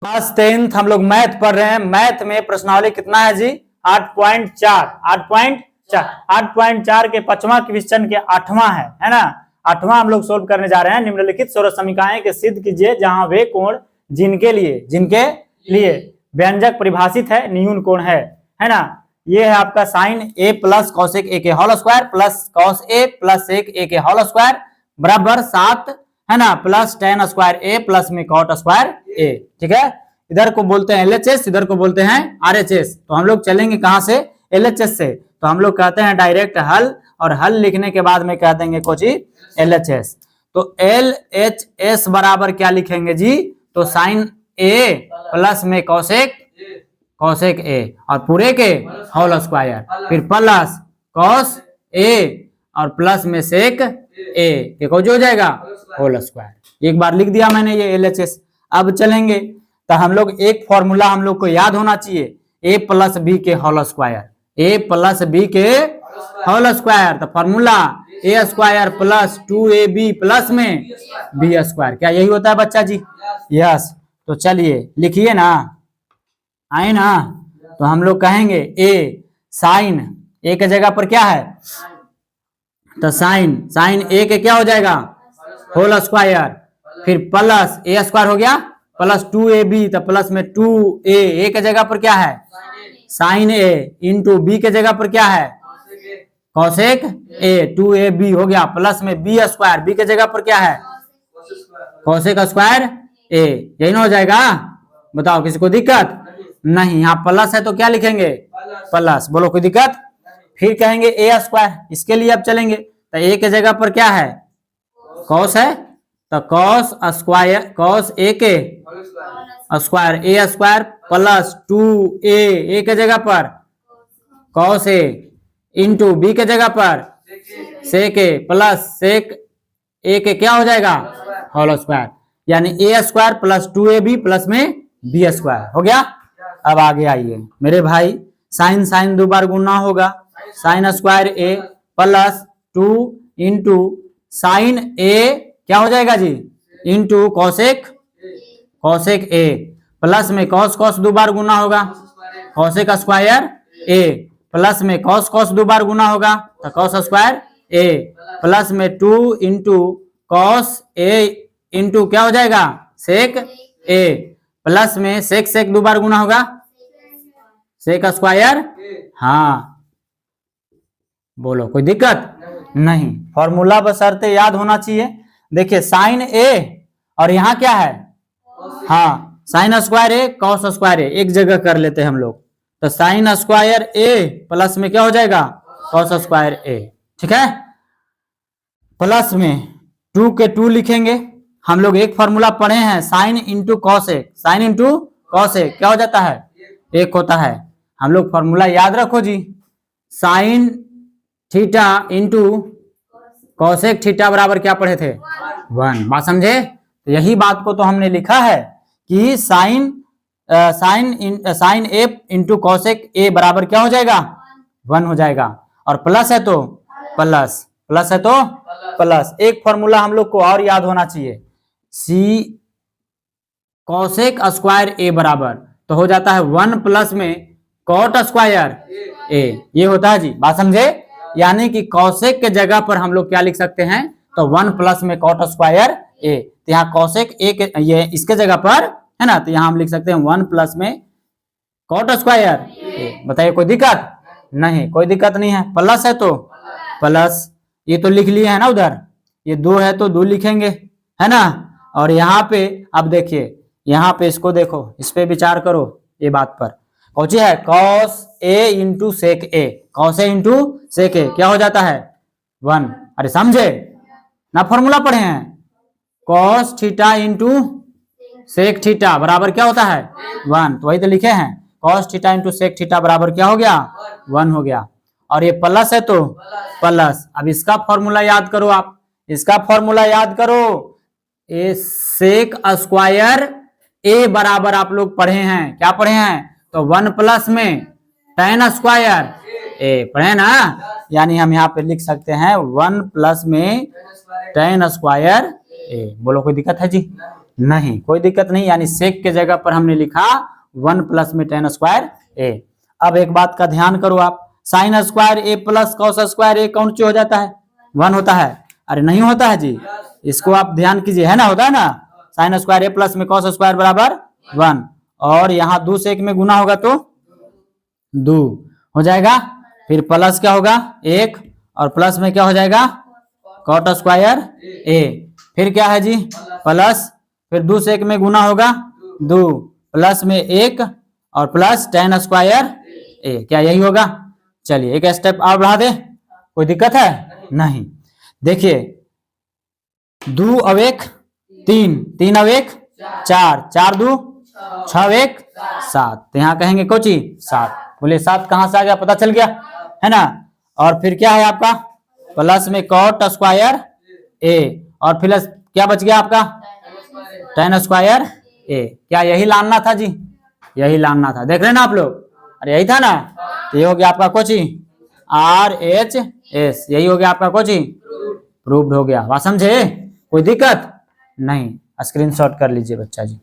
Class 10th हम लोग math पढ़ रहे हैं। मैथ में प्रश्नावली कितना है जी? 8.4 8.4 के 5वां क्वेश्चन के 8वां है ना। 8वां हम लोग सोल्व करने जा रहे हैं। निम्नलिखित षोडश समीकरण के सिद्ध कीजिए जहां वे कोण जिनके लिए व्यंजक परिभाषित है न्यून कोण है ना। ये है आपका sine A plus cosec A के whole square plus cos A plus sec A के होल स्क्वायर बराबर 7 है ना, plus ten square A plus में कॉट स्क्वायर ए। ठीक है, इधर को बोलते हैं एलएचएस, इधर को बोलते हैं आरएचएस। तो हम लोग चलेंगे कहां से? एलएचएस से। तो हम लोग कहते हैं डायरेक्ट हल, और हल लिखने के बाद में कह देंगे कोची एलएचएस। तो एलएचएस बराबर क्या लिखेंगे जी? तो साइन ए प्लस में कॉसेक ए और पूरे के होल स्क्वायर, फिर प्लस कॉस ए और प्लस में सेक ए के हो जाएगा होल स्क्वायर। एक बार लिख दिया मैंने ये एलएचएस। अब चलेंगे तो हम लोग एक फॉर्मूला हम लोग को याद होना चाहिए, ए प्लस बी के whole square, A plus B के होल स्क्वायर। तो फॉर्मूला ए स्क्वायर प्लस 2ab प्लस में बी स्क्वायर। क्या यही होता है बच्चा जी? यस। तो चलिए लिखिए ना, आए ना। तो हम लोग कहेंगे ए साइन ए के जगह पर क्या है? तो साइन ए के क्या हो जाएगा? होल स्क्वायर, फिर प्लस ए स्क्वायर हो गया प्लस 2ab, तो प्लस में 2a के जगह पर क्या है? साइन ए इंटू बी के जगह पर क्या है? कॉसेक ए, 2ab हो गया प्लस में बी स्क्वायर, बी के जगह पर क्या है? कॉसेक स्क्वायर ए। यही ना हो जाएगा? बताओ किसी को दिक्कत? नहीं। यहाँ प्लस है तो क्या लिखेंगे? प्लस। बोलो कोई दिक्कत? फिर कहेंगे ए स्क्वायर, इसके लिए अब चलेंगे। तो ए के जगह पर क्या है? कॉस है, तो कॉस स्क्वायर कॉस ए के स्क्वायर ए स्क्वायर प्लस 2a के जगह पर कॉस ए इंटू बी के जगह पर सेक ए प्लस सेक ए के क्या हो जाएगा? होल स्क्वायर, यानी ए स्क्वायर प्लस 2ab प्लस में बी स्क्वायर हो गया। अब आगे आइए मेरे भाई, साइन दो बार गुना होगा, sine square A plus 2 into sine ए क्या हो जाएगा जी? इंटू कॉसेक ए प्लस में कॉस दो बार गुना होगा, कॉसेक स्क्वायर ए प्लस में कॉस दो बार गुना होगा तो कॉस स्क्वायर ए प्लस में 2 इंटू कॉस ए इंटू क्या हो जाएगा? सेक ए प्लस में सेक दो बार गुना होगा, सेक स्क्वायर। हाँ बोलो कोई दिक्कत? नहीं। फॉर्मूला बशर्ते याद होना चाहिए। देखिए साइन ए और यहाँ क्या है? हाँ साइन स्क्वायर ए कॉस स्क्वायर ए, एक जगह कर लेते हैं हम लोग। तो साइन स्क्वायर ए प्लस में क्या हो जाएगा? Cos square A. ठीक है, प्लस में 2 के 2 लिखेंगे। हम लोग एक फॉर्मूला पढ़े हैं, sine into cos A, sine into cos A क्या हो जाता है? एक होता है। हम लोग फॉर्मूला याद रखो जी, sine theta into cosec theta बराबर क्या पढ़े थे? 1। बात समझे? तो यही बात को तो हमने लिखा है कि sine A into cosec A बराबर क्या हो जाएगा? 1 हो जाएगा। और प्लस है तो प्लस। एक फॉर्मूला हम लोग को और याद होना चाहिए, सी कॉसेक स्क्वायर ए बराबर तो हो जाता है 1 प्लस में कॉट स्क्वायर ए। ये होता है जी, बात समझे? यानी कि कॉसेक के जगह पर हम लोग क्या लिख सकते हैं? तो 1 प्लस में कॉट स्क्वायर ए। तो यहाँ कॉसेक ए के ये इसके जगह पर है ना, तो यहाँ हम लिख सकते हैं 1 प्लस में कॉट स्क्वायर ए। बताइए कोई दिक्कत? नहीं, कोई दिक्कत नहीं है। प्लस है तो प्लस, ये तो लिख लिए है ना उधर, ये 2 है तो 2 लिखेंगे है ना। और यहाँ पे अब देखिए, यहाँ पे इसको देखो, इस पे विचार करो ये बात पर। कौन है? Cos A into sec A, cos A into sec ए क्या हो जाता है? 1। अरे समझे ना, फॉर्मूला पढ़े हैं, cos theta into sec theta बराबर क्या होता है? 1। तो वही तो लिखे हैं, cos theta into sec theta बराबर क्या हो गया? 1 हो गया। और ये प्लस है तो प्लस। अब इसका फॉर्मूला याद करो, आप इसका फॉर्मूला याद करो, ए सेक स्क्वायर ए बराबर आप लोग पढ़े हैं, क्या पढ़े हैं? तो 1 प्लस में टेन स्क्वायर ए पढ़े ना, यानी हम यहाँ पे लिख सकते हैं 1 प्लस में टेन स्क्वायर ए। बोलो कोई दिक्कत है जी? नहीं, कोई दिक्कत नहीं, यानी सेक के जगह पर हमने लिखा 1 प्लस में tan स्क्वायर a। अब एक बात का ध्यान करो आप, sine square a plus cos square a कौन सी हो जाता है? 1 होता है। अरे नहीं होता है जी, इसको आप ध्यान कीजिए, है ना, होता है ना, साइन स्क्वायर a प्लस में कॉस स्क्वायर बराबर 1, और यहाँ 2 से 1 में गुना होगा तो 2 हो जाएगा, फिर प्लस क्या होगा 1, और प्लस में क्या हो जाएगा कॉट स्क्वायर a, फिर क्या है जी प्लस, फिर 2 से 1 में गुना होगा 2, प्लस में 1 और प्लस tan स्क्वायर a, क्या यही होगा? चलिए एक स्टेप और बढ़ा दे, कोई दिक्कत है? नहीं। देखिए 2 और 1 3, 3 और 1 4, 4 2 6 1 7, तो यहाँ कहेंगे कोची 7। बोले 7 कहाँ से आ गया, पता चल गया, है ना। और फिर क्या है आपका प्लस में कॉट स्क्वायर a, और प्लस क्या बच गया आपका tan स्क्वायर a, क्या यही लाना था जी? यही लाना था, देख रहे ना आप लोग, अरे यही था ना, तो ये हो गया आपका कोची RHS, यही हो गया आपका कोची प्रूव्ड हो गया। बात समझे? कोई दिक्कत नहीं, स्क्रीनशॉट कर लीजिए बच्चा जी।